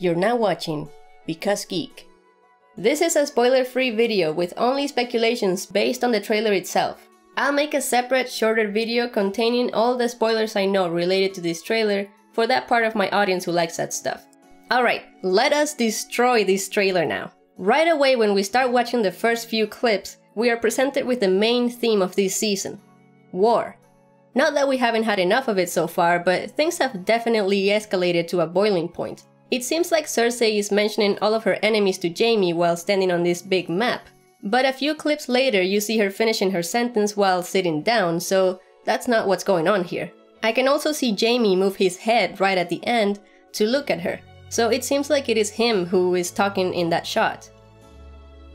You're now watching Because Geek. This is a spoiler-free video with only speculations based on the trailer itself. I'll make a separate, shorter video containing all the spoilers I know related to this trailer for that part of my audience who likes that stuff. Alright, let us destroy this trailer now. Right away when we start watching the first few clips, we are presented with the main theme of this season: war. Not that we haven't had enough of it so far, but things have definitely escalated to a boiling point. It seems like Cersei is mentioning all of her enemies to Jaime while standing on this big map. But a few clips later you see her finishing her sentence while sitting down, so that's not what's going on here. I can also see Jaime move his head right at the end to look at her, so it seems like it is him who is talking in that shot.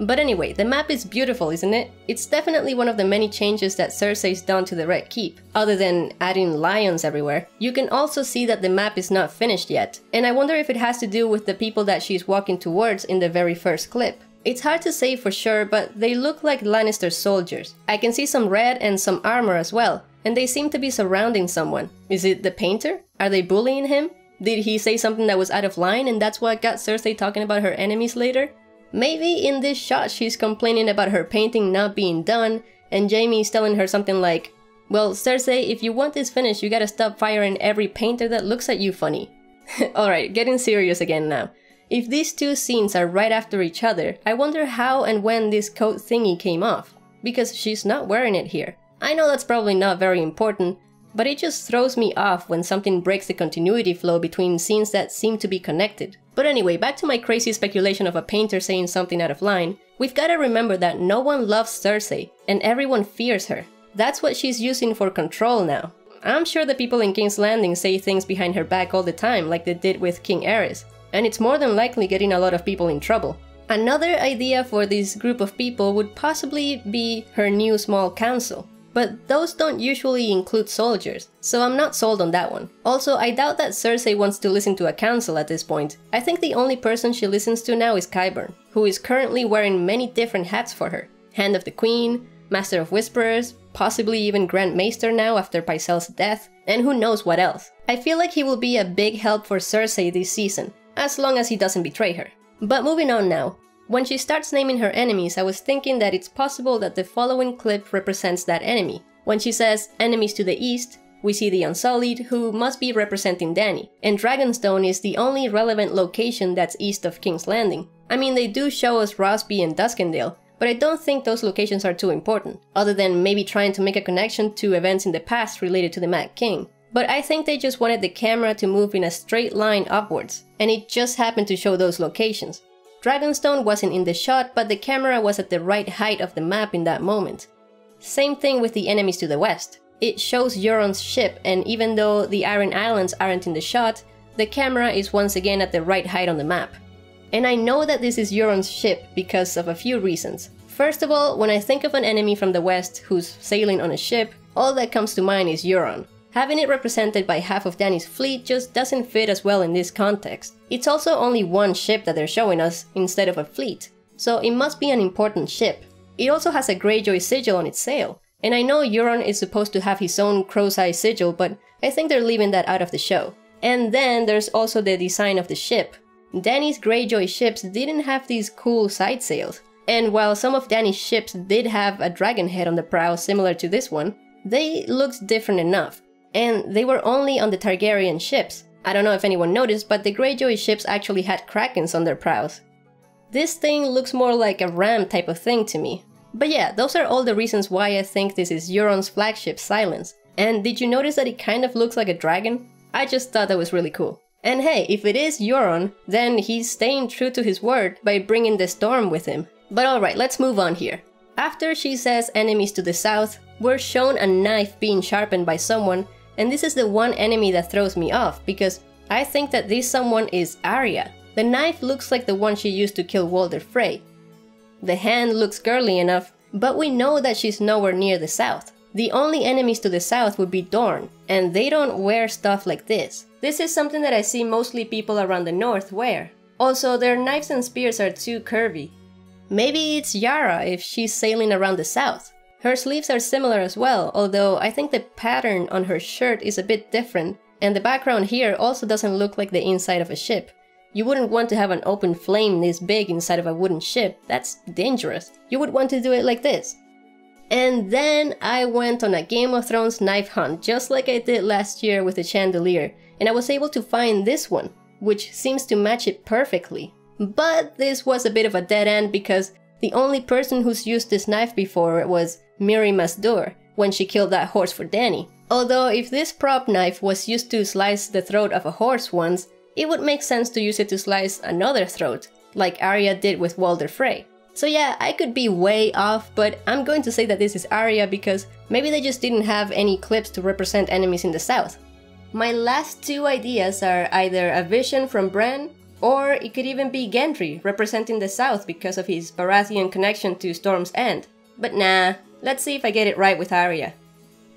But anyway, the map is beautiful, isn't it? It's definitely one of the many changes that Cersei's done to the Red Keep, other than adding lions everywhere. You can also see that the map is not finished yet, and I wonder if it has to do with the people that she's walking towards in the very first clip. It's hard to say for sure, but they look like Lannister soldiers. I can see some red and some armor as well, and they seem to be surrounding someone. Is it the painter? Are they bullying him? Did he say something that was out of line and that's what got Cersei talking about her enemies later? Maybe in this shot she's complaining about her painting not being done, and Jaime's telling her something like, "Well, Cersei, if you want this finished, you gotta stop firing every painter that looks at you funny." Alright, getting serious again now. If these two scenes are right after each other, I wonder how and when this coat thingy came off, because she's not wearing it here. I know that's probably not very important, but it just throws me off when something breaks the continuity flow between scenes that seem to be connected. But anyway, back to my crazy speculation of a painter saying something out of line. We've gotta remember that no one loves Cersei, and everyone fears her. That's what she's using for control now. I'm sure the people in King's Landing say things behind her back all the time, like they did with King Aerys, and it's more than likely getting a lot of people in trouble. Another idea for this group of people would possibly be her new small council. But those don't usually include soldiers, so I'm not sold on that one. Also, I doubt that Cersei wants to listen to a council at this point. I think the only person she listens to now is Qyburn, who is currently wearing many different hats for her. Hand of the Queen, Master of Whisperers, possibly even Grand Maester now after Pycelle's death, and who knows what else. I feel like he will be a big help for Cersei this season, as long as he doesn't betray her. But moving on now. When she starts naming her enemies, I was thinking that it's possible that the following clip represents that enemy. When she says enemies to the east, we see the Unsullied, who must be representing Dany, and Dragonstone is the only relevant location that's east of King's Landing. I mean, they do show us Rosby and Duskendale, but I don't think those locations are too important, other than maybe trying to make a connection to events in the past related to the Mad King. But I think they just wanted the camera to move in a straight line upwards, and it just happened to show those locations. Dragonstone wasn't in the shot, but the camera was at the right height of the map in that moment. Same thing with the enemies to the west. It shows Euron's ship, and even though the Iron Islands aren't in the shot, the camera is once again at the right height on the map. And I know that this is Euron's ship because of a few reasons. First of all, when I think of an enemy from the west who's sailing on a ship, all that comes to mind is Euron. Having it represented by half of Dany's fleet just doesn't fit as well in this context. It's also only one ship that they're showing us, instead of a fleet, so it must be an important ship. It also has a Greyjoy sigil on its sail, and I know Euron is supposed to have his own crow's eye sigil, but I think they're leaving that out of the show. And then there's also the design of the ship. Dany's Greyjoy ships didn't have these cool side sails, and while some of Dany's ships did have a dragon head on the prow similar to this one, they looked different enough. And they were only on the Targaryen ships. I don't know if anyone noticed, but the Greyjoy ships actually had krakens on their prows. This thing looks more like a ram type of thing to me. But yeah, those are all the reasons why I think this is Euron's flagship, Silence. And did you notice that it kind of looks like a dragon? I just thought that was really cool. And hey, if it is Euron, then he's staying true to his word by bringing the storm with him. But alright, let's move on here. After she says enemies to the south, we're shown a knife being sharpened by someone. And this is the one enemy that throws me off, because I think that this someone is Arya. The knife looks like the one she used to kill Walder Frey. The hand looks girly enough, but we know that she's nowhere near the south. The only enemies to the south would be Dorne, and they don't wear stuff like this. This is something that I see mostly people around the north wear. Also, their knives and spears are too curvy. Maybe it's Yara if she's sailing around the south. Her sleeves are similar as well, although I think the pattern on her shirt is a bit different, and the background here also doesn't look like the inside of a ship. You wouldn't want to have an open flame this big inside of a wooden ship. That's dangerous. You would want to do it like this. And then I went on a Game of Thrones knife hunt, just like I did last year with the chandelier, and I was able to find this one, which seems to match it perfectly. But this was a bit of a dead end because the only person who's used this knife before was Melisandre when she killed that horse for Dany. Although if this prop knife was used to slice the throat of a horse once, it would make sense to use it to slice another throat, like Arya did with Walder Frey. So yeah, I could be way off, but I'm going to say that this is Arya because maybe they just didn't have any clips to represent enemies in the south. My last two ideas are either a vision from Bran, or it could even be Gendry representing the south because of his Baratheon connection to Storm's End. But nah, let's see if I get it right with Arya.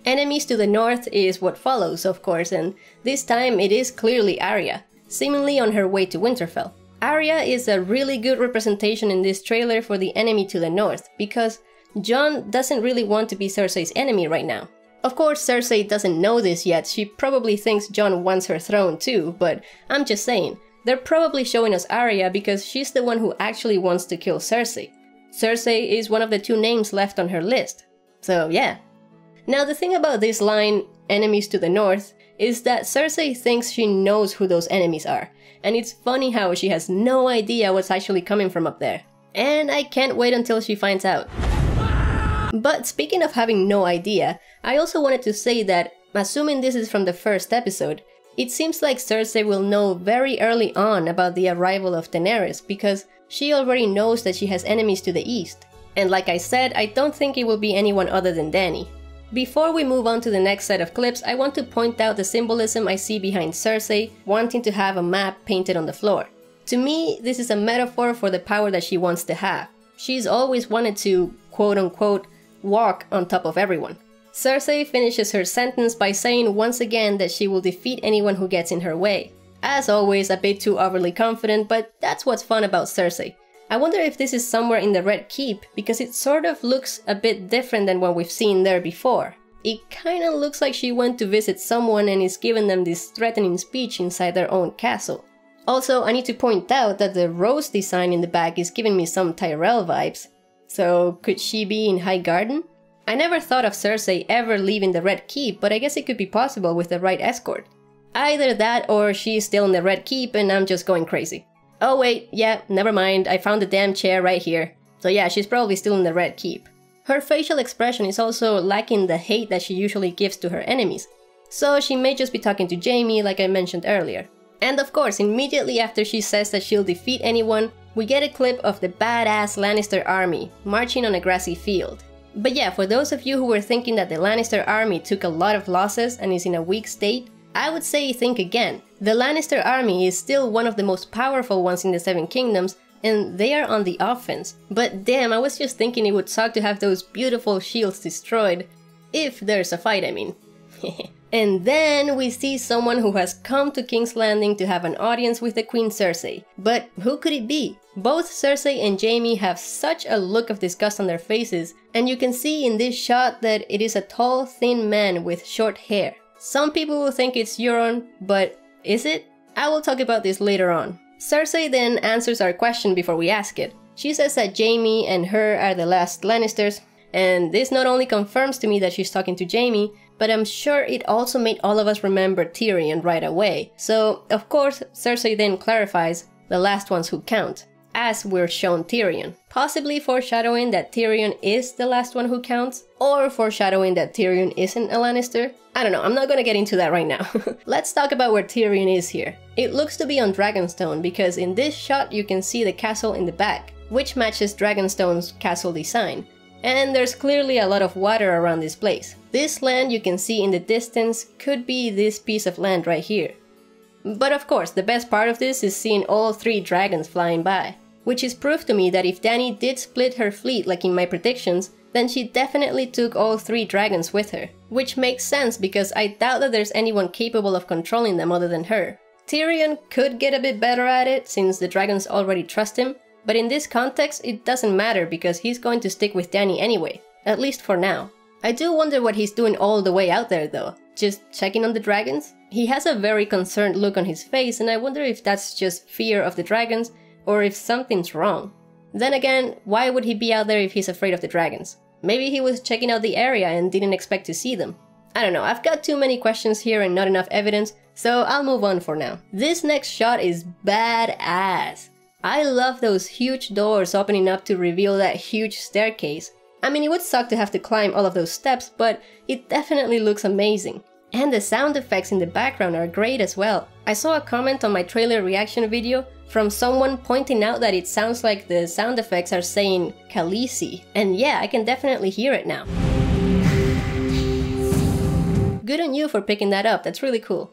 Enemies to the north is what follows, of course, and this time it is clearly Arya, seemingly on her way to Winterfell. Arya is a really good representation in this trailer for the enemy to the north, because Jon doesn't really want to be Cersei's enemy right now. Of course, Cersei doesn't know this yet, she probably thinks Jon wants her throne too, but I'm just saying, they're probably showing us Arya because she's the one who actually wants to kill Cersei. Cersei is one of the two names left on her list, so yeah. Now the thing about this line, enemies to the north, is that Cersei thinks she knows who those enemies are, and it's funny how she has no idea what's actually coming from up there. And I can't wait until she finds out. But speaking of having no idea, I also wanted to say that, assuming this is from the first episode, it seems like Cersei will know very early on about the arrival of Daenerys because she already knows that she has enemies to the east. And like I said, I don't think it will be anyone other than Dany. Before we move on to the next set of clips, I want to point out the symbolism I see behind Cersei wanting to have a map painted on the floor. To me, this is a metaphor for the power that she wants to have. She's always wanted to, quote-unquote, walk on top of everyone. Cersei finishes her sentence by saying once again that she will defeat anyone who gets in her way. As always, a bit too overly confident, but that's what's fun about Cersei. I wonder if this is somewhere in the Red Keep, because it sort of looks a bit different than what we've seen there before. It kinda looks like she went to visit someone and is giving them this threatening speech inside their own castle. Also, I need to point out that the rose design in the back is giving me some Tyrell vibes. So, could she be in Highgarden? I never thought of Cersei ever leaving the Red Keep, but I guess it could be possible with the right escort. Either that or she's still in the Red Keep and I'm just going crazy. Oh wait, yeah, never mind, I found the damn chair right here. So yeah, she's probably still in the Red Keep. Her facial expression is also lacking the hate that she usually gives to her enemies. So she may just be talking to Jaime like I mentioned earlier. And of course, immediately after she says that she'll defeat anyone, we get a clip of the badass Lannister army marching on a grassy field. But yeah, for those of you who were thinking that the Lannister army took a lot of losses and is in a weak state, I would say think again. The Lannister army is still one of the most powerful ones in the Seven Kingdoms, and they are on the offense. But damn, I was just thinking it would suck to have those beautiful shields destroyed. If there's a fight, I mean. And then we see someone who has come to King's Landing to have an audience with the Queen Cersei. But who could it be? Both Cersei and Jaime have such a look of disgust on their faces, and you can see in this shot that it is a tall, thin man with short hair. Some people will think it's Euron, but is it? I will talk about this later on. Cersei then answers our question before we ask it. She says that Jaime and her are the last Lannisters, and this not only confirms to me that she's talking to Jaime, but I'm sure it also made all of us remember Tyrion right away. So, of course, Cersei then clarifies the last ones who count, as we're shown Tyrion. Possibly foreshadowing that Tyrion is the last one who counts, or foreshadowing that Tyrion isn't a Lannister. I don't know, I'm not gonna get into that right now. Let's talk about where Tyrion is here. It looks to be on Dragonstone because in this shot you can see the castle in the back, which matches Dragonstone's castle design. And there's clearly a lot of water around this place. This land you can see in the distance could be this piece of land right here. But of course, the best part of this is seeing all three dragons flying by. Which is proof to me that if Dany did split her fleet like in my predictions, then she definitely took all three dragons with her. Which makes sense because I doubt that there's anyone capable of controlling them other than her. Tyrion could get a bit better at it since the dragons already trust him, but in this context it doesn't matter because he's going to stick with Dany anyway, at least for now. I do wonder what he's doing all the way out there though. Just checking on the dragons? He has a very concerned look on his face, and I wonder if that's just fear of the dragons, or if something's wrong. Then again, why would he be out there if he's afraid of the dragons? Maybe he was checking out the area and didn't expect to see them. I don't know, I've got too many questions here and not enough evidence, so I'll move on for now. This next shot is badass. I love those huge doors opening up to reveal that huge staircase. I mean, it would suck to have to climb all of those steps, but it definitely looks amazing. And the sound effects in the background are great as well. I saw a comment on my trailer reaction video from someone pointing out that it sounds like the sound effects are saying Khaleesi. And yeah, I can definitely hear it now. Good on you for picking that up, that's really cool.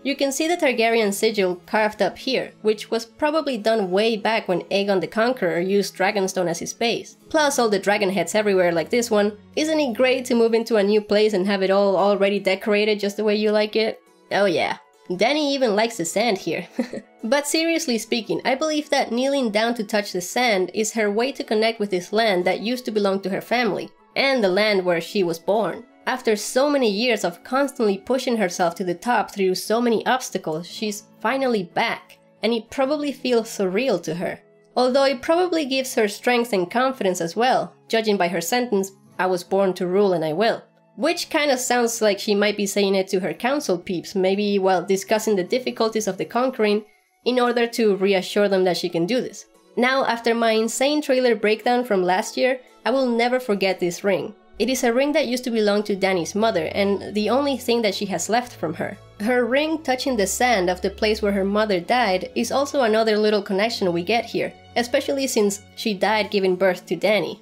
You can see the Targaryen sigil carved up here, which was probably done way back when Aegon the Conqueror used Dragonstone as his base. Plus all the dragon heads everywhere like this one. Isn't it great to move into a new place and have it all already decorated just the way you like it? Oh yeah. Dany even likes the sand here. But seriously speaking, I believe that kneeling down to touch the sand is her way to connect with this land that used to belong to her family, and the land where she was born. After so many years of constantly pushing herself to the top through so many obstacles, she's finally back, and it probably feels surreal to her. Although it probably gives her strength and confidence as well, judging by her sentence, "I was born to rule and I will." Which kinda sounds like she might be saying it to her council peeps, maybe while discussing the difficulties of the conquering, in order to reassure them that she can do this. Now, after my insane trailer breakdown from last year, I will never forget this ring. It is a ring that used to belong to Dany's mother, and the only thing that she has left from her. Her ring touching the sand of the place where her mother died is also another little connection we get here, especially since she died giving birth to Dany.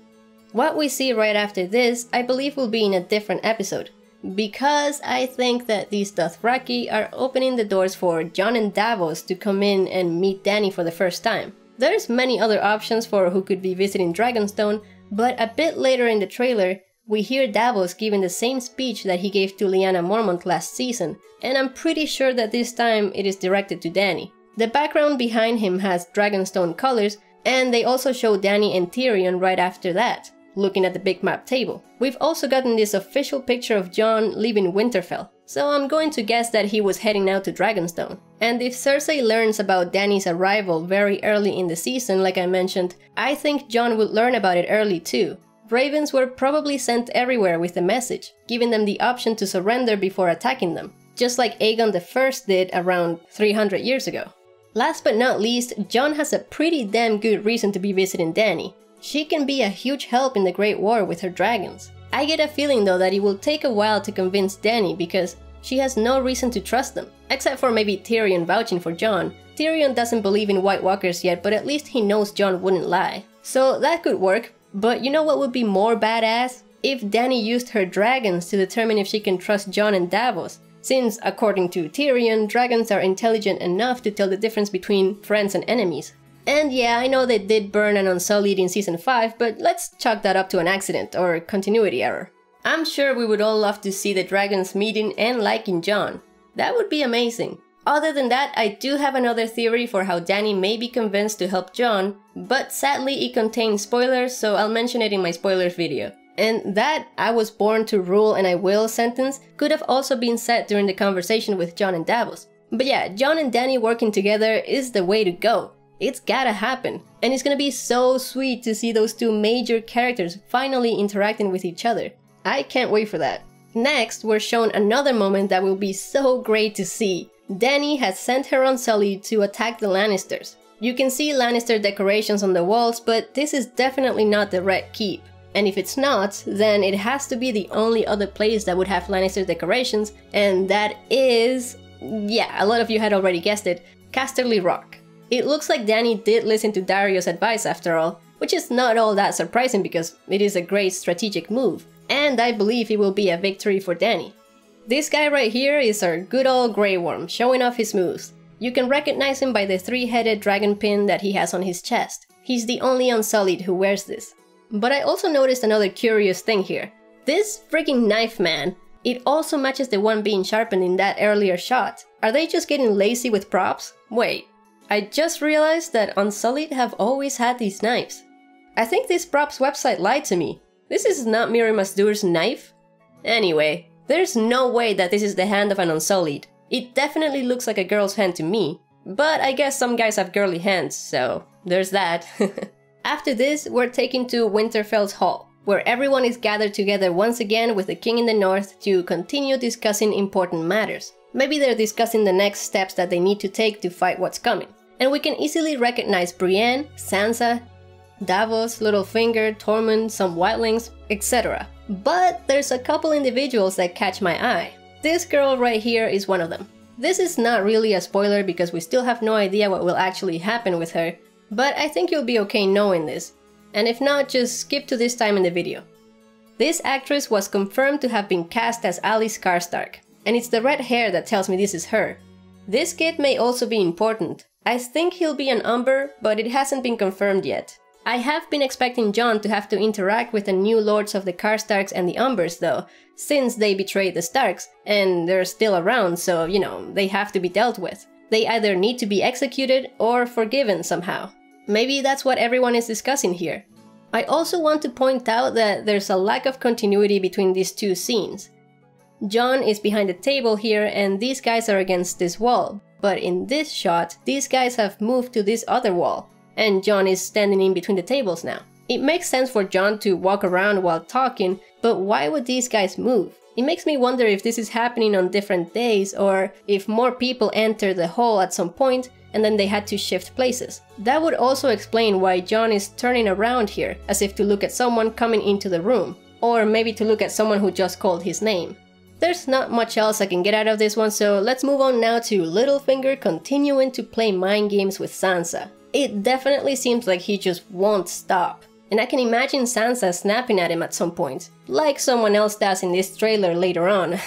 What we see right after this, I believe will be in a different episode, because I think that these Dothraki are opening the doors for Jon and Davos to come in and meet Dany for the first time. There's many other options for who could be visiting Dragonstone, but a bit later in the trailer, we hear Davos giving the same speech that he gave to Lyanna Mormont last season, and I'm pretty sure that this time it is directed to Dany. The background behind him has Dragonstone colors, and they also show Dany and Tyrion right after that, looking at the big map table. We've also gotten this official picture of Jon leaving Winterfell, so I'm going to guess that he was heading out to Dragonstone. And if Cersei learns about Dany's arrival very early in the season, like I mentioned, I think Jon would learn about it early too. Ravens were probably sent everywhere with the message, giving them the option to surrender before attacking them, just like Aegon I did around 300 years ago. Last but not least, Jon has a pretty damn good reason to be visiting Dany. She can be a huge help in the Great War with her dragons. I get a feeling though that it will take a while to convince Dany because she has no reason to trust them, except for maybe Tyrion vouching for Jon. Tyrion doesn't believe in White Walkers yet, but at least he knows Jon wouldn't lie. So that could work. But you know what would be more badass? If Dany used her dragons to determine if she can trust Jon and Davos, since, according to Tyrion, dragons are intelligent enough to tell the difference between friends and enemies. And yeah, I know they did burn an Unsullied in Season 5, but let's chalk that up to an accident or continuity error. I'm sure we would all love to see the dragons meeting and liking Jon. That would be amazing. Other than that, I do have another theory for how Dany may be convinced to help Jon, but sadly it contains spoilers, so I'll mention it in my spoilers video. And that "I was born to rule and I will" sentence could have also been said during the conversation with Jon and Davos. But yeah, Jon and Dany working together is the way to go. It's gotta happen. And it's gonna be so sweet to see those two major characters finally interacting with each other. I can't wait for that. Next, we're shown another moment that will be so great to see. Dany has sent her Unsullied to attack the Lannisters. You can see Lannister decorations on the walls, but this is definitely not the Red Keep. And if it's not, then it has to be the only other place that would have Lannister decorations, and that is... yeah, a lot of you had already guessed it, Casterly Rock. It looks like Dany did listen to Daario's advice after all, which is not all that surprising because it is a great strategic move, and I believe it will be a victory for Dany. This guy right here is our good old Grey Worm, showing off his moves. You can recognize him by the three-headed dragon pin that he has on his chest. He's the only Unsullied who wears this. But I also noticed another curious thing here. This freaking knife man, it also matches the one being sharpened in that earlier shot. Are they just getting lazy with props? Wait, I just realized that Unsullied have always had these knives. I think this props website lied to me. This is not Mirri Maz Duur's knife? Anyway, there's no way that this is the hand of an Unsullied. It definitely looks like a girl's hand to me, but I guess some guys have girly hands, so there's that. After this, we're taken to Winterfell's hall, where everyone is gathered together once again with the king in the north to continue discussing important matters. Maybe they're discussing the next steps that they need to take to fight what's coming. And we can easily recognize Brienne, Sansa, Davos, Littlefinger, Tormund, some wildlings, etc. But there's a couple individuals that catch my eye. This girl right here is one of them. This is not really a spoiler because we still have no idea what will actually happen with her, but I think you'll be okay knowing this. And if not, just skip to this time in the video. This actress was confirmed to have been cast as Alice Karstark, and it's the red hair that tells me this is her. This kid may also be important. I think he'll be an Umber, but it hasn't been confirmed yet. I have been expecting Jon to have to interact with the new lords of the Karstarks and the Umbers though, since they betrayed the Starks, and they're still around, so, you know, they have to be dealt with. They either need to be executed or forgiven somehow. Maybe that's what everyone is discussing here. I also want to point out that there's a lack of continuity between these two scenes. Jon is behind the table here and these guys are against this wall, but in this shot, these guys have moved to this other wall, and Jon is standing in between the tables now. It makes sense for Jon to walk around while talking, but why would these guys move? It makes me wonder if this is happening on different days or if more people enter the hall at some point and then they had to shift places. That would also explain why Jon is turning around here, as if to look at someone coming into the room, or maybe to look at someone who just called his name. There's not much else I can get out of this one, so let's move on now to Littlefinger continuing to play mind games with Sansa. It definitely seems like he just won't stop. And I can imagine Sansa snapping at him at some point, like someone else does in this trailer later on.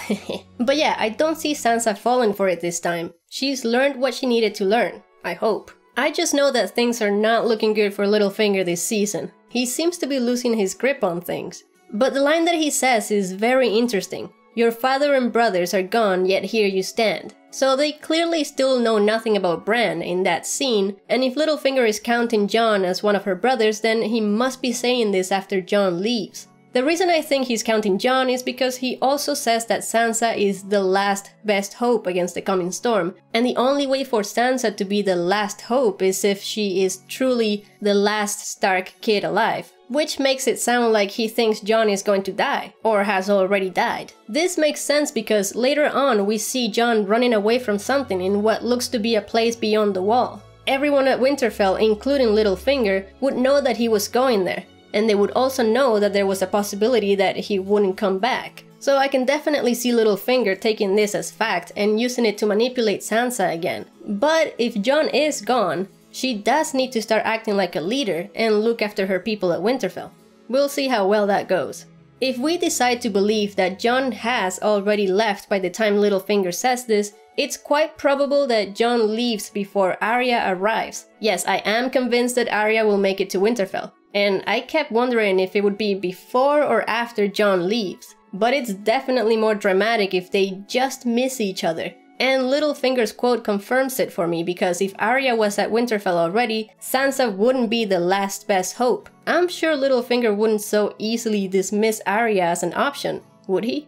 But yeah, I don't see Sansa falling for it this time. She's learned what she needed to learn, I hope. I just know that things are not looking good for Littlefinger this season. He seems to be losing his grip on things. But the line that he says is very interesting. Your father and brothers are gone, yet here you stand. So they clearly still know nothing about Bran in that scene, and if Littlefinger is counting Jon as one of her brothers, then he must be saying this after Jon leaves. The reason I think he's counting Jon is because he also says that Sansa is the last best hope against the coming storm, and the only way for Sansa to be the last hope is if she is truly the last Stark kid alive. Which makes it sound like he thinks Jon is going to die, or has already died. This makes sense because later on we see Jon running away from something in what looks to be a place beyond the wall. Everyone at Winterfell, including Littlefinger, would know that he was going there, and they would also know that there was a possibility that he wouldn't come back. So I can definitely see Littlefinger taking this as fact and using it to manipulate Sansa again. But if Jon is gone, she does need to start acting like a leader and look after her people at Winterfell. We'll see how well that goes. If we decide to believe that Jon has already left by the time Littlefinger says this, it's quite probable that Jon leaves before Arya arrives. Yes, I am convinced that Arya will make it to Winterfell, and I kept wondering if it would be before or after Jon leaves. But it's definitely more dramatic if they just miss each other. And Littlefinger's quote confirms it for me, because if Arya was at Winterfell already, Sansa wouldn't be the last best hope. I'm sure Littlefinger wouldn't so easily dismiss Arya as an option, would he?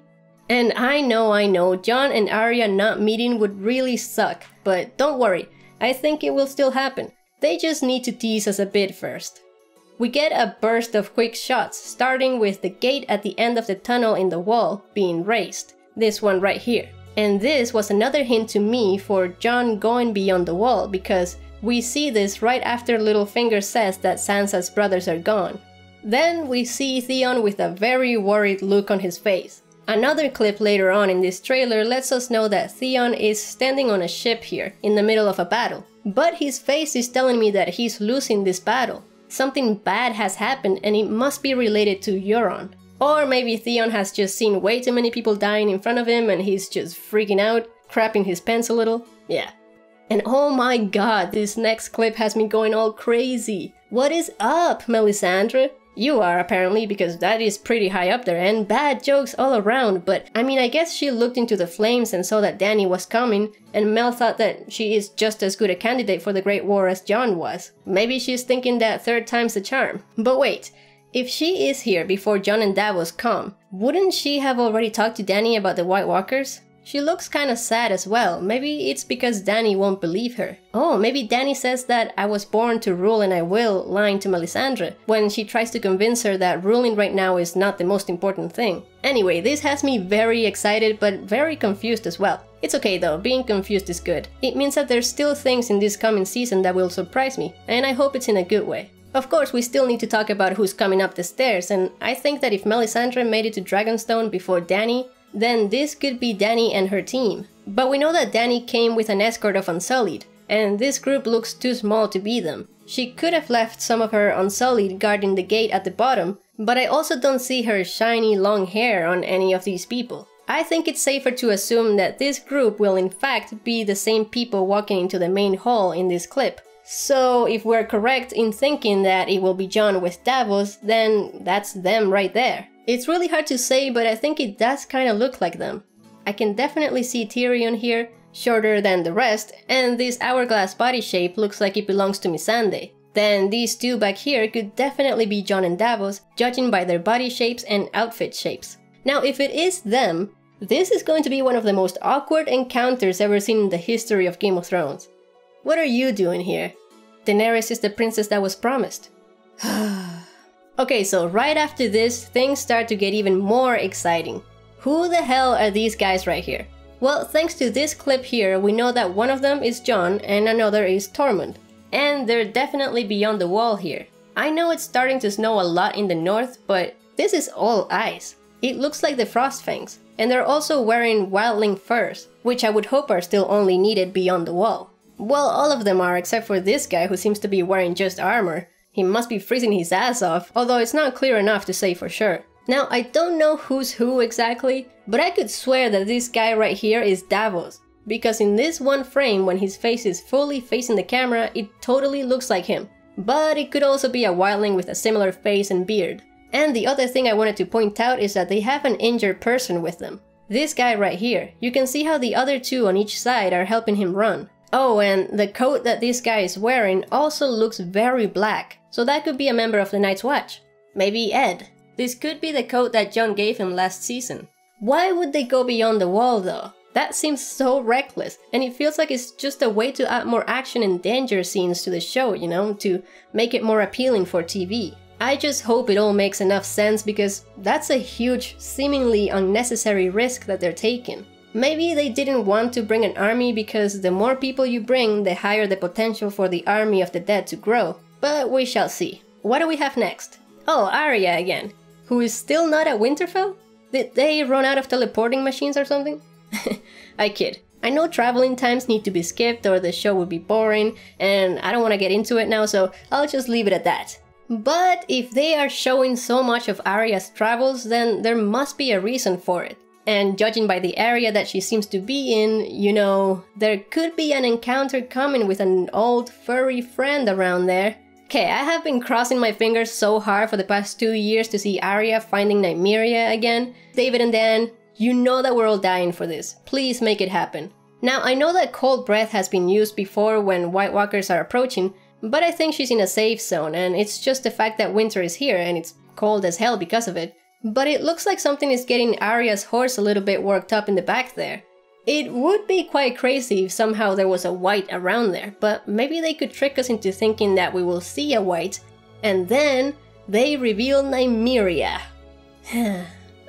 And I know, Jon and Arya not meeting would really suck, but don't worry, I think it will still happen. They just need to tease us a bit first. We get a burst of quick shots, starting with the gate at the end of the tunnel in the wall being raised. This one right here. And this was another hint to me for Jon going beyond the wall, because we see this right after Littlefinger says that Sansa's brothers are gone. Then we see Theon with a very worried look on his face. Another clip later on in this trailer lets us know that Theon is standing on a ship here, in the middle of a battle. But his face is telling me that he's losing this battle. Something bad has happened and it must be related to Euron. Or maybe Theon has just seen way too many people dying in front of him and he's just freaking out, crapping his pants a little. Yeah. And oh my god, this next clip has me going all crazy. What is up, Melisandre? You are, apparently, because that is pretty high up there, and bad jokes all around, but I mean, I guess she looked into the flames and saw that Dany was coming, and Mel thought that she is just as good a candidate for the Great War as Jon was. Maybe she's thinking that third time's the charm. But wait, if she is here before Jon and Davos come, wouldn't she have already talked to Dany about the White Walkers? She looks kinda sad as well. Maybe it's because Dany won't believe her. Oh, maybe Dany says that I was born to rule and I will, lying to Melisandre, when she tries to convince her that ruling right now is not the most important thing. Anyway, this has me very excited but very confused as well. It's okay though, being confused is good. It means that there's still things in this coming season that will surprise me, and I hope it's in a good way. Of course, we still need to talk about who's coming up the stairs, and I think that if Melisandre made it to Dragonstone before Dany, then this could be Dany and her team. But we know that Dany came with an escort of Unsullied, and this group looks too small to be them. She could have left some of her Unsullied guarding the gate at the bottom, but I also don't see her shiny long hair on any of these people. I think it's safer to assume that this group will in fact be the same people walking into the main hall in this clip. So if we're correct in thinking that it will be Jon with Davos, then that's them right there. It's really hard to say, but I think it does kinda look like them. I can definitely see Tyrion here, shorter than the rest, and this hourglass body shape looks like it belongs to Melisandre. Then these two back here could definitely be Jon and Davos, judging by their body shapes and outfit shapes. Now if it is them, this is going to be one of the most awkward encounters ever seen in the history of Game of Thrones. What are you doing here? Daenerys is the princess that was promised. Okay, so right after this, things start to get even more exciting. Who the hell are these guys right here? Well, thanks to this clip here, we know that one of them is Jon and another is Tormund. And they're definitely beyond the wall here. I know it's starting to snow a lot in the north, but this is all ice. It looks like the Frostfangs. And they're also wearing wildling furs, which I would hope are still only needed beyond the wall. Well, all of them are except for this guy who seems to be wearing just armor. He must be freezing his ass off, although it's not clear enough to say for sure. Now, I don't know who's who exactly, but I could swear that this guy right here is Davos. Because in this one frame, when his face is fully facing the camera, it totally looks like him. But it could also be a wildling with a similar face and beard. And the other thing I wanted to point out is that they have an injured person with them. This guy right here. You can see how the other two on each side are helping him run. Oh, and the coat that this guy is wearing also looks very black. So that could be a member of the Night's Watch. Maybe Ed. This could be the coat that Jon gave him last season. Why would they go beyond the wall though? That seems so reckless, and it feels like it's just a way to add more action and danger scenes to the show, you know, to make it more appealing for TV. I just hope it all makes enough sense because that's a huge, seemingly unnecessary risk that they're taking. Maybe they didn't want to bring an army because the more people you bring, the higher the potential for the army of the dead to grow. But we shall see. What do we have next? Oh, Arya again. Who is still not at Winterfell? Did they run out of teleporting machines or something? I kid. I know traveling times need to be skipped or the show would be boring, and I don't want to get into it now, so I'll just leave it at that. But if they are showing so much of Arya's travels, then there must be a reason for it. And judging by the area that she seems to be in, you know, there could be an encounter coming with an old furry friend around there. Okay, I have been crossing my fingers so hard for the past 2 years to see Arya finding Nymeria again. David and Dan, you know that we're all dying for this. Please make it happen. Now, I know that cold breath has been used before when White Walkers are approaching, but I think she's in a safe zone, and it's just the fact that winter is here and it's cold as hell because of it. But it looks like something is getting Arya's horse a little bit worked up in the back there. It would be quite crazy if somehow there was a white around there, but maybe they could trick us into thinking that we will see a white, and then they reveal Nymeria.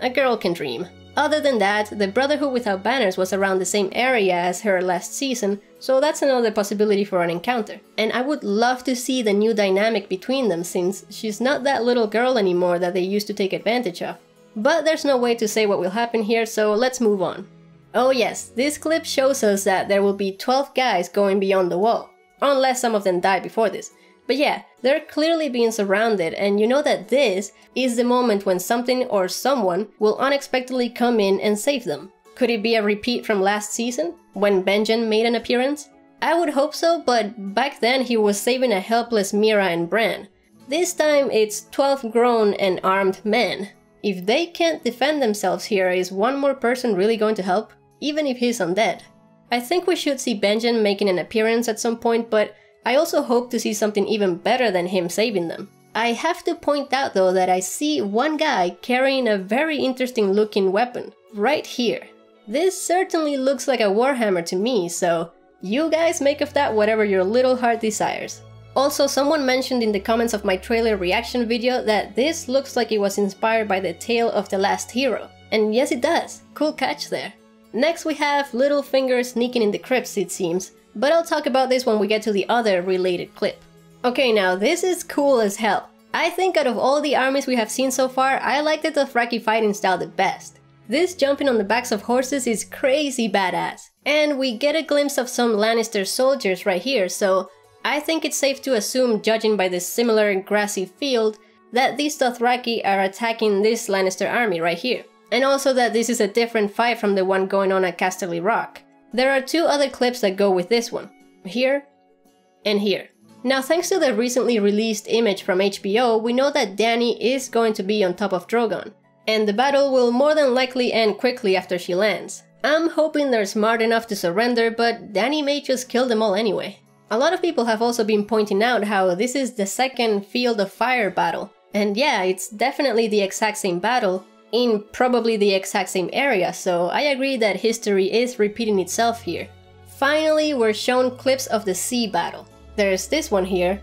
A girl can dream. Other than that, the Brotherhood Without Banners was around the same area as her last season, so that's another possibility for an encounter. And I would love to see the new dynamic between them since she's not that little girl anymore that they used to take advantage of. But there's no way to say what will happen here, so let's move on. Oh yes, this clip shows us that there will be 12 guys going beyond the wall. Unless some of them die before this. But yeah, they're clearly being surrounded, and you know that this is the moment when something or someone will unexpectedly come in and save them. Could it be a repeat from last season, when Benjen made an appearance? I would hope so, but back then he was saving a helpless Mira and Bran. This time it's 12 grown and armed men. If they can't defend themselves here, is one more person really going to help? Even if he's undead. I think we should see Benjen making an appearance at some point, but I also hope to see something even better than him saving them. I have to point out though that I see one guy carrying a very interesting looking weapon. Right here. This certainly looks like a warhammer to me, so you guys make of that whatever your little heart desires. Also, someone mentioned in the comments of my trailer reaction video that this looks like it was inspired by the tale of the last hero. And yes, it does. Cool catch there. Next we have Littlefinger sneaking in the crypts, it seems, but I'll talk about this when we get to the other related clip. Okay, now this is cool as hell. I think out of all the armies we have seen so far, I like the Dothraki fighting style the best. This jumping on the backs of horses is crazy badass. And we get a glimpse of some Lannister soldiers right here, so I think it's safe to assume, judging by this similar grassy field, that these Dothraki are attacking this Lannister army right here. And also that this is a different fight from the one going on at Casterly Rock. There are two other clips that go with this one. Here and here. Now, thanks to the recently released image from HBO, we know that Dany is going to be on top of Drogon. And the battle will more than likely end quickly after she lands. I'm hoping they're smart enough to surrender, but Dany may just kill them all anyway. A lot of people have also been pointing out how this is the second Field of Fire battle. And yeah, it's definitely the exact same battle, in probably the exact same area, so I agree that history is repeating itself here. Finally, we're shown clips of the sea battle. There's this one here,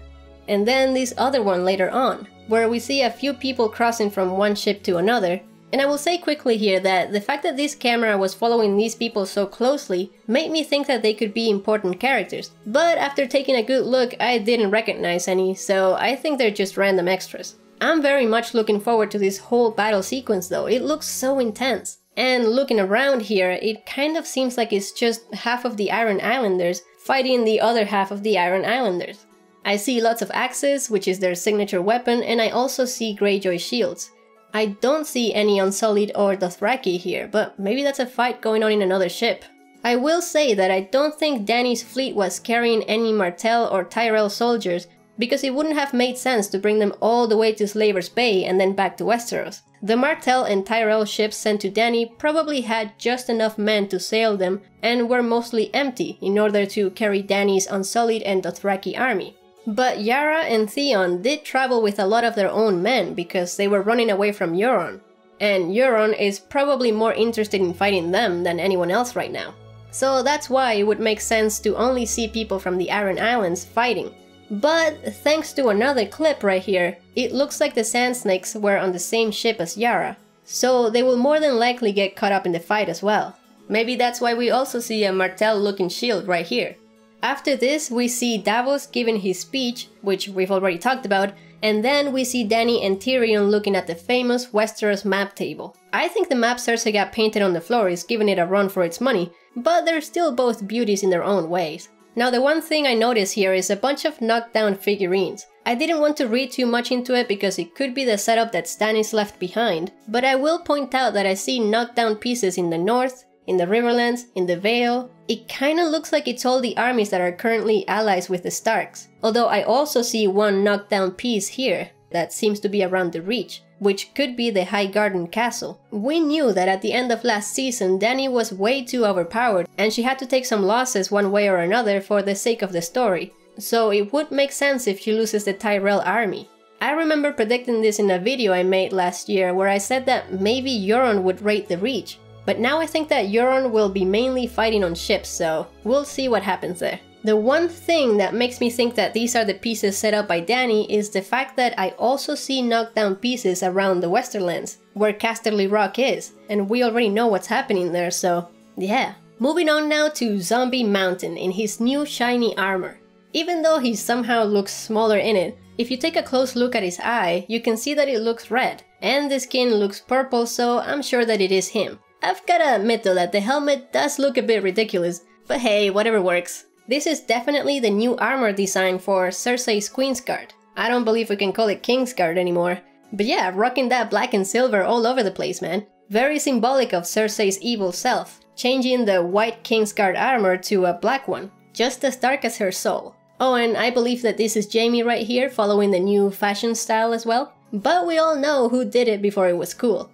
and then this other one later on, where we see a few people crossing from one ship to another. And I will say quickly here that the fact that this camera was following these people so closely made me think that they could be important characters. But after taking a good look, I didn't recognize any, so I think they're just random extras. I'm very much looking forward to this whole battle sequence though, it looks so intense. And looking around here, it kind of seems like it's just half of the Iron Islanders fighting the other half of the Iron Islanders. I see lots of axes, which is their signature weapon, and I also see Greyjoy shields. I don't see any Unsullied or Dothraki here, but maybe that's a fight going on in another ship. I will say that I don't think Dany's fleet was carrying any Martell or Tyrell soldiers, because it wouldn't have made sense to bring them all the way to Slaver's Bay and then back to Westeros. The Martell and Tyrell ships sent to Dany probably had just enough men to sail them and were mostly empty in order to carry Dany's Unsullied and Dothraki army. But Yara and Theon did travel with a lot of their own men because they were running away from Euron. And Euron is probably more interested in fighting them than anyone else right now. So that's why it would make sense to only see people from the Iron Islands fighting. But thanks to another clip right here, it looks like the Sand Snakes were on the same ship as Yara. So they will more than likely get caught up in the fight as well. Maybe that's why we also see a Martell looking shield right here. After this, we see Davos giving his speech, which we've already talked about, and then we see Dany and Tyrion looking at the famous Westeros map table. I think the map Cersei got painted on the floor is giving it a run for its money, but they're still both beauties in their own ways. Now, the one thing I notice here is a bunch of knocked down figurines. I didn't want to read too much into it because it could be the setup that Stannis left behind, but I will point out that I see knocked down pieces in the north, in the Riverlands, in the Vale. It kinda looks like it's all the armies that are currently allies with the Starks. Although I also see one knocked down piece here that seems to be around the Reach, which could be the Highgarden castle. We knew that at the end of last season, Dany was way too overpowered and she had to take some losses one way or another for the sake of the story. So it would make sense if she loses the Tyrell army. I remember predicting this in a video I made last year where I said that maybe Euron would raid the Reach. But now I think that Euron will be mainly fighting on ships, so we'll see what happens there. The one thing that makes me think that these are the pieces set up by Dany is the fact that I also see knocked down pieces around the Westerlands, where Casterly Rock is, and we already know what's happening there, so yeah. Moving on now to Zombie Mountain in his new shiny armor. Even though he somehow looks smaller in it, if you take a close look at his eye, you can see that it looks red, and the skin looks purple, so I'm sure that it is him. I've gotta admit though that the helmet does look a bit ridiculous, but hey, whatever works. This is definitely the new armor design for Cersei's Queensguard. I don't believe we can call it Kingsguard anymore. But yeah, rocking that black and silver all over the place, man. Very symbolic of Cersei's evil self, changing the white Kingsguard armor to a black one, just as dark as her soul. Oh, and I believe that this is Jaime right here, following the new fashion style as well. But we all know who did it before it was cool.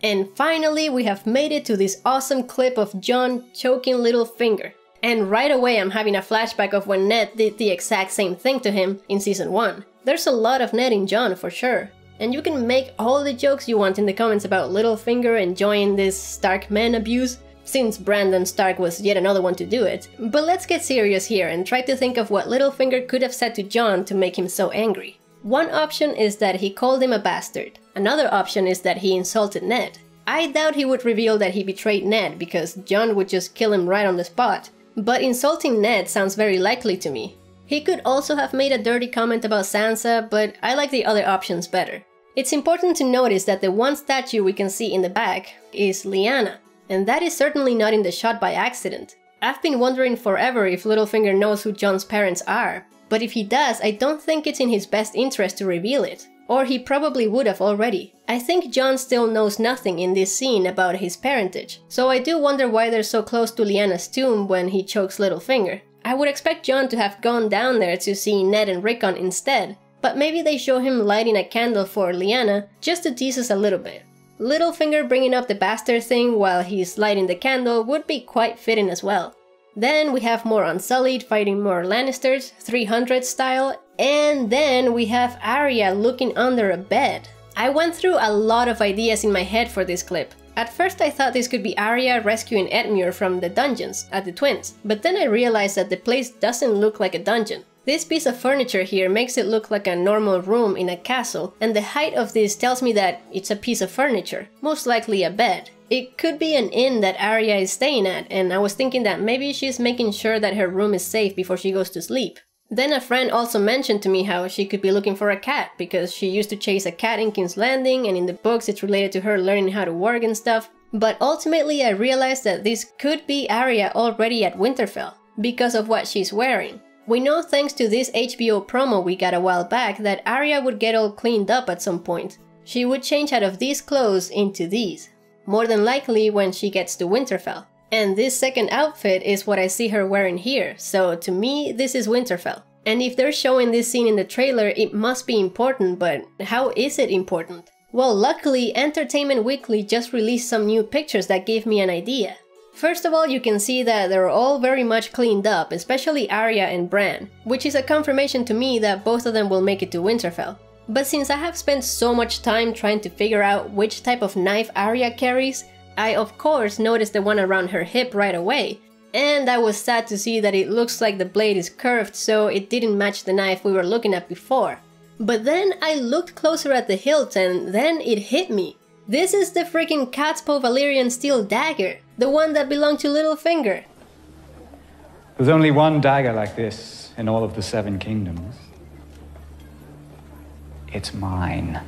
And finally, we have made it to this awesome clip of Jon choking Littlefinger. And right away I'm having a flashback of when Ned did the exact same thing to him in season 1. There's a lot of Ned in Jon for sure. And you can make all the jokes you want in the comments about Littlefinger enjoying this Stark men abuse, since Brandon Stark was yet another one to do it. But let's get serious here and try to think of what Littlefinger could have said to Jon to make him so angry. One option is that he called him a bastard. Another option is that he insulted Ned. I doubt he would reveal that he betrayed Ned because Jon would just kill him right on the spot. But insulting Ned sounds very likely to me. He could also have made a dirty comment about Sansa, but I like the other options better. It's important to notice that the one statue we can see in the back is Lyanna, and that is certainly not in the shot by accident. I've been wondering forever if Littlefinger knows who Jon's parents are, but if he does, I don't think it's in his best interest to reveal it. Or he probably would have already. I think Jon still knows nothing in this scene about his parentage, so I do wonder why they're so close to Lyanna's tomb when he chokes Littlefinger. I would expect Jon to have gone down there to see Ned and Rickon instead, but maybe they show him lighting a candle for Lyanna just to tease us a little bit. Littlefinger bringing up the bastard thing while he's lighting the candle would be quite fitting as well. Then we have more Unsullied fighting more Lannisters, 300 style, and then we have Arya looking under a bed. I went through a lot of ideas in my head for this clip. At first I thought this could be Arya rescuing Edmure from the dungeons at the Twins, but then I realized that the place doesn't look like a dungeon. This piece of furniture here makes it look like a normal room in a castle, and the height of this tells me that it's a piece of furniture, most likely a bed. It could be an inn that Arya is staying at, and I was thinking that maybe she's making sure that her room is safe before she goes to sleep. Then a friend also mentioned to me how she could be looking for a cat, because she used to chase a cat in King's Landing, and in the books it's related to her learning how to work and stuff. But ultimately I realized that this could be Arya already at Winterfell, because of what she's wearing. We know thanks to this HBO promo we got a while back that Arya would get all cleaned up at some point. She would change out of these clothes into these, more than likely when she gets to Winterfell. And this second outfit is what I see her wearing here, so to me this is Winterfell. And if they're showing this scene in the trailer, it must be important, but how is it important? Well, luckily Entertainment Weekly just released some new pictures that gave me an idea. First of all, you can see that they're all very much cleaned up, especially Arya and Bran, which is a confirmation to me that both of them will make it to Winterfell. But since I have spent so much time trying to figure out which type of knife Arya carries, I of course noticed the one around her hip right away, and I was sad to see that it looks like the blade is curved, so it didn't match the knife we were looking at before. But then I looked closer at the hilt and then it hit me. This is the freaking Catspaw Valyrian steel dagger, the one that belonged to Littlefinger. There's only one dagger like this in all of the Seven Kingdoms. It's mine.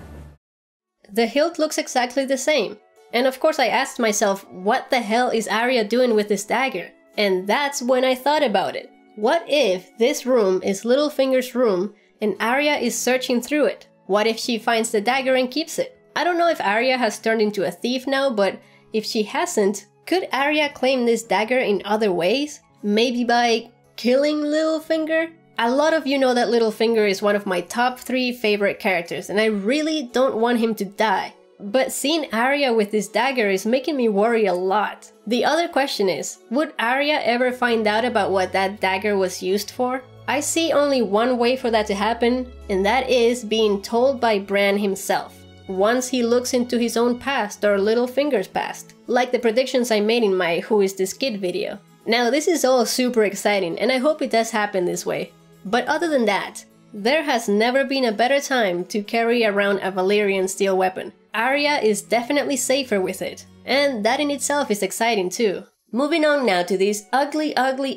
The hilt looks exactly the same. And of course I asked myself, what the hell is Arya doing with this dagger? And that's when I thought about it. What if this room is Littlefinger's room and Arya is searching through it? What if she finds the dagger and keeps it? I don't know if Arya has turned into a thief now, but if she hasn't, could Arya claim this dagger in other ways? Maybe by killing Littlefinger? A lot of you know that Littlefinger is one of my top 3 favorite characters, and I really don't want him to die. But seeing Arya with this dagger is making me worry a lot. The other question is, would Arya ever find out about what that dagger was used for? I see only one way for that to happen, and that is being told by Bran himself, once he looks into his own past or Littlefinger's past, like the predictions I made in my Who is this kid video. Now this is all super exciting, and I hope it does happen this way. But other than that, there has never been a better time to carry around a Valyrian steel weapon. Arya is definitely safer with it, and that in itself is exciting too. Moving on now to this ugly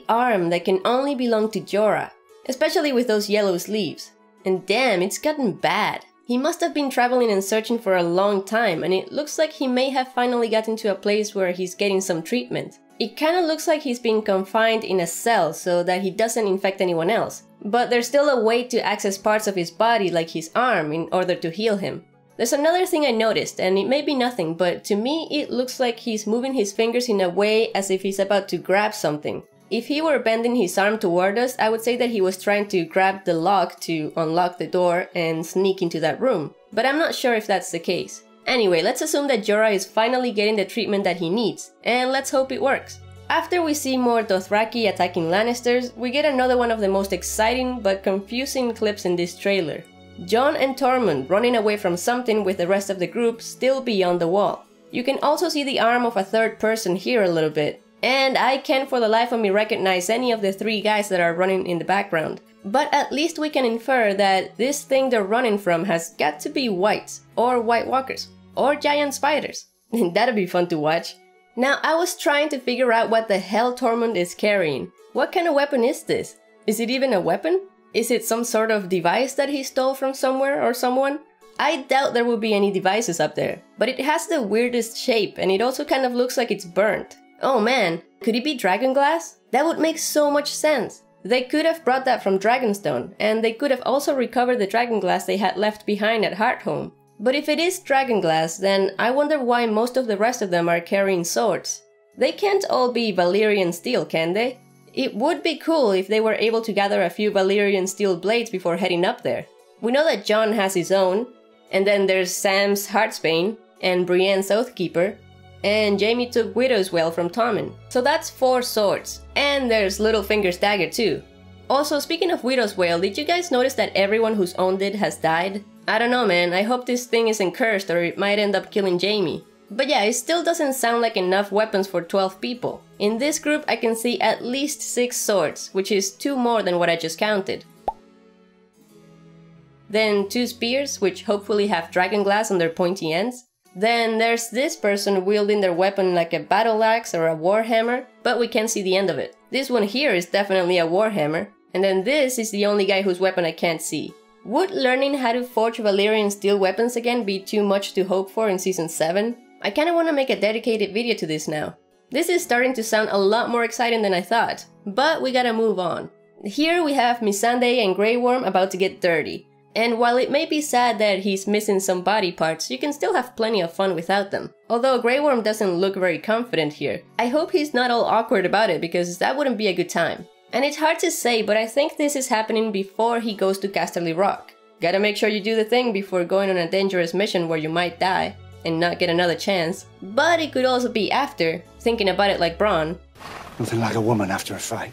arm that can only belong to Jorah, especially with those yellow sleeves. And damn, it's gotten bad. He must have been traveling and searching for a long time, and it looks like he may have finally gotten to a place where he's getting some treatment. It kinda looks like he's been confined in a cell so that he doesn't infect anyone else, but there's still a way to access parts of his body like his arm in order to heal him. There's another thing I noticed, and it may be nothing, but to me it looks like he's moving his fingers in a way as if he's about to grab something. If he were bending his arm toward us, I would say that he was trying to grab the lock to unlock the door and sneak into that room, but I'm not sure if that's the case. Anyway, let's assume that Jorah is finally getting the treatment that he needs, and let's hope it works. After we see more Dothraki attacking Lannisters, we get another one of the most exciting but confusing clips in this trailer. Jon and Tormund running away from something with the rest of the group still beyond the wall. You can also see the arm of a third person here a little bit. And I can't for the life of me recognize any of the three guys that are running in the background. But at least we can infer that this thing they're running from has got to be whites, or White Walkers, or giant spiders. That'd be fun to watch. Now, I was trying to figure out what the hell Tormund is carrying. What kind of weapon is this? Is it even a weapon? Is it some sort of device that he stole from somewhere or someone? I doubt there will be any devices up there, but it has the weirdest shape and it also kind of looks like it's burnt. Oh man, could it be dragon glass? That would make so much sense. They could have brought that from Dragonstone, and they could have also recovered the dragon glass they had left behind at Hardhome. But if it is dragon glass, then I wonder why most of the rest of them are carrying swords. They can't all be Valyrian steel, can they? It would be cool if they were able to gather a few Valyrian steel blades before heading up there. We know that Jon has his own, and then there's Sam's Heartsbane, and Brienne's Oathkeeper, and Jaime took Widow's Well from Tommen. So that's 4 swords, and there's Littlefinger's dagger too. Also, speaking of Widow's Well, did you guys notice that everyone who's owned it has died? I don't know man, I hope this thing isn't cursed or it might end up killing Jaime. But yeah, it still doesn't sound like enough weapons for 12 people. In this group I can see at least 6 swords, which is 2 more than what I just counted. Then 2 spears, which hopefully have dragon glass on their pointy ends. Then there's this person wielding their weapon like a battle axe or a warhammer, but we can't see the end of it. This one here is definitely a warhammer, and then this is the only guy whose weapon I can't see. Would learning how to forge Valyrian steel weapons again be too much to hope for in Season 7? I kinda wanna make a dedicated video to this now. This is starting to sound a lot more exciting than I thought, but we gotta move on. Here we have Melisandre and Grey Worm about to get dirty. And while it may be sad that he's missing some body parts, you can still have plenty of fun without them. Although Grey Worm doesn't look very confident here. I hope he's not all awkward about it because that wouldn't be a good time. And it's hard to say, but I think this is happening before he goes to Casterly Rock. Gotta make sure you do the thing before going on a dangerous mission where you might die and not get another chance. But it could also be after, thinking about it like Bronn. Nothing like a woman after a fight.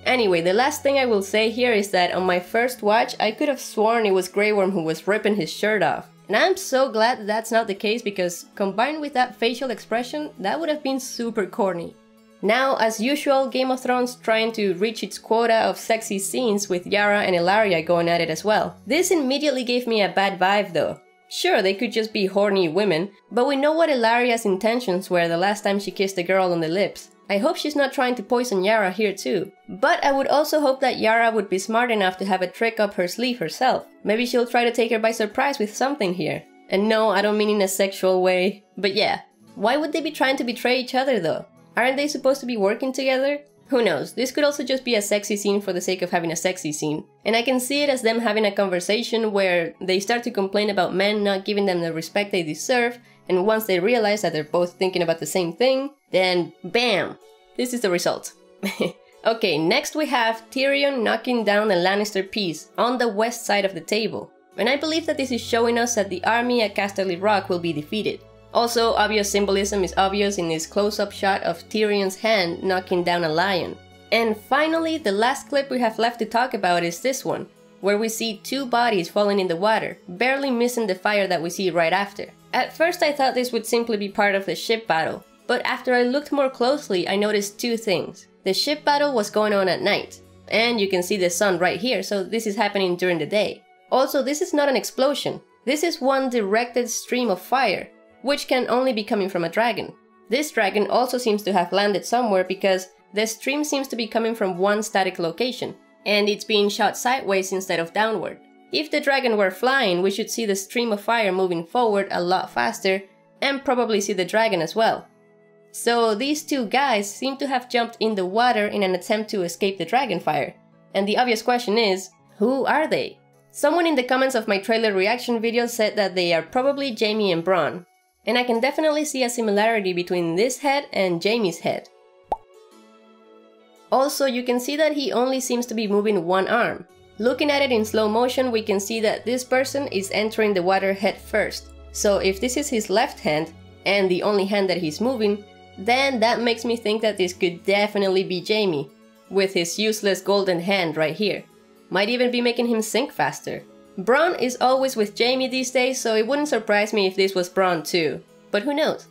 Anyway, the last thing I will say here is that on my first watch, I could have sworn it was Grey Worm who was ripping his shirt off. And I'm so glad that that's not the case because combined with that facial expression, that would have been super corny. Now, as usual, Game of Thrones trying to reach its quota of sexy scenes with Yara and Ellaria going at it as well. This immediately gave me a bad vibe though. Sure, they could just be horny women, but we know what Ellaria's intentions were the last time she kissed a girl on the lips. I hope she's not trying to poison Yara here too. But I would also hope that Yara would be smart enough to have a trick up her sleeve herself. Maybe she'll try to take her by surprise with something here. And no, I don't mean in a sexual way. But yeah, why would they be trying to betray each other though? Aren't they supposed to be working together? Who knows, this could also just be a sexy scene for the sake of having a sexy scene. And I can see it as them having a conversation where they start to complain about men not giving them the respect they deserve, and once they realize that they're both thinking about the same thing, then BAM! This is the result. Okay, next we have Tyrion knocking down a Lannister piece on the west side of the table. And I believe that this is showing us that the army at Casterly Rock will be defeated. Also, obvious symbolism is obvious in this close-up shot of Tyrion's hand knocking down a lion. And finally, the last clip we have left to talk about is this one, where we see 2 bodies falling in the water, barely missing the fire that we see right after. At first I thought this would simply be part of the ship battle, but after I looked more closely I noticed 2 things. The ship battle was going on at night, and you can see the sun right here, so this is happening during the day. Also, this is not an explosion, this is one directed stream of fire, which can only be coming from a dragon. This dragon also seems to have landed somewhere because the stream seems to be coming from one static location, and it's being shot sideways instead of downward. If the dragon were flying, we should see the stream of fire moving forward a lot faster, and probably see the dragon as well. So these 2 guys seem to have jumped in the water in an attempt to escape the dragon fire. And the obvious question is, who are they? Someone in the comments of my trailer reaction video said that they are probably Jaime and Bronn. And I can definitely see a similarity between this head and Jaime's head. Also, you can see that he only seems to be moving one arm. Looking at it in slow motion, we can see that this person is entering the water head first. So if this is his left hand, and the only hand that he's moving, then that makes me think that this could definitely be Jaime, with his useless golden hand right here. Might even be making him sink faster. Bronn is always with Jaime these days, so it wouldn't surprise me if this was Bronn too. But who knows?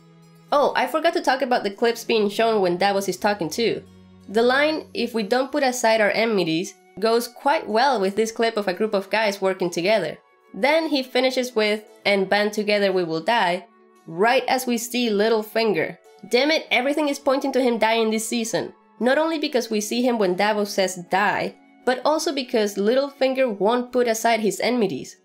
Oh, I forgot to talk about the clips being shown when Davos is talking too. The line, "if we don't put aside our enmities," goes quite well with this clip of a group of guys working together. Then he finishes with, "and band together we will die," right as we see Littlefinger. Damn it, everything is pointing to him dying this season. Not only because we see him when Davos says die, but also because Littlefinger won't put aside his enmities.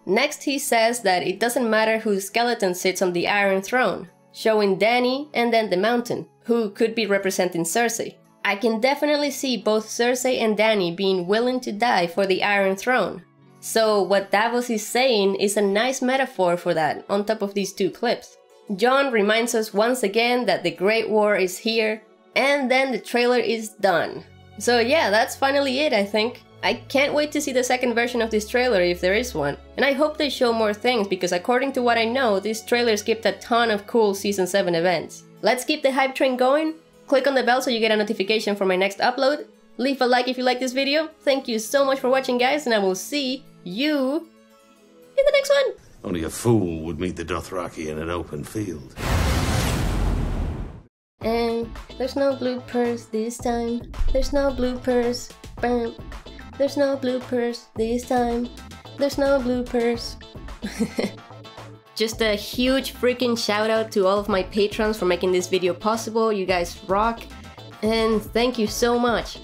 Next he says that it doesn't matter whose skeleton sits on the Iron Throne, showing Dany and then the Mountain, who could be representing Cersei. I can definitely see both Cersei and Dany being willing to die for the Iron Throne. So what Davos is saying is a nice metaphor for that on top of these two clips. Jon reminds us once again that the Great War is here, and then the trailer is done. So yeah, that's finally it, I think. I can't wait to see the second version of this trailer if there is one. And I hope they show more things because according to what I know, this trailer skipped a ton of cool Season 7 events. Let's keep the hype train going. Click on the bell so you get a notification for my next upload. Leave a like if you like this video. Thank you so much for watching, guys, and I will see you in the next one. Only a fool would meet the Dothraki in an open field. And there's no bloopers this time. There's no bloopers. Bam. There's no bloopers this time. There's no bloopers. Just a huge freaking shout out to all of my patrons for making this video possible. You guys rock. And thank you so much.